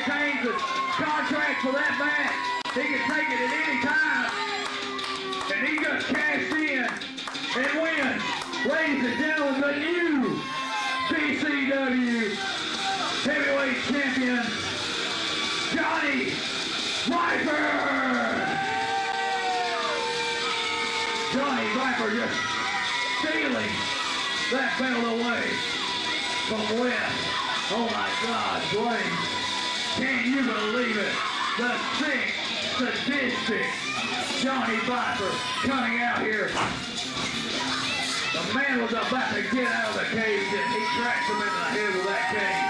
retains the contract for that match. He can take it at any time. And he just cashed in and wins. Ladies and gentlemen, the new BCW heavyweight champion, Johnny Viper! Johnny Viper just stealing that belt away from West. Oh my God, Dwayne, can you believe it? The sick, sadistic Johnny Viper coming out here. The man was about to get out of the cage and he cracked him in the head with that cage.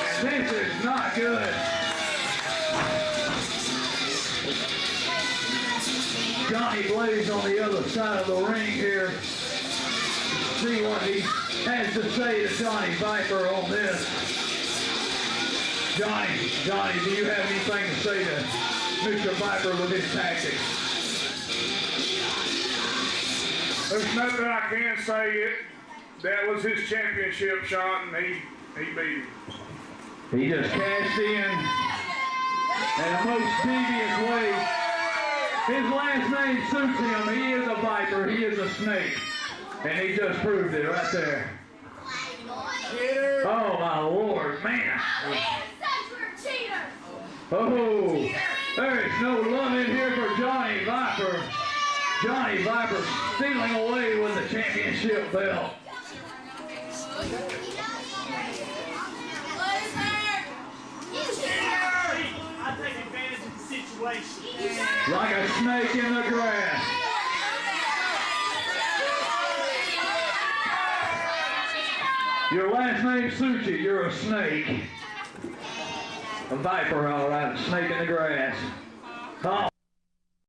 And this is not good. Johnny Blaze on the other side of the ring here. See what he has to say to Johnny Viper on this. Johnny, do you have anything to say to Mr. Viper with his tactics? There's nothing I can say yet. That was his championship shot, and he beat him. He just cashed in the most devious way. His last name suits him. He is a viper. He is a snake. And he just proved it right there. Oh, my Lord, man. Oh, there is no love in here for Johnny Viper. Johnny Viper stealing away with the championship belt. I take advantage of the situation. Like a snake in the grass. Your last name suits you. You're a snake. A viper, all right. A snake in the grass. Oh,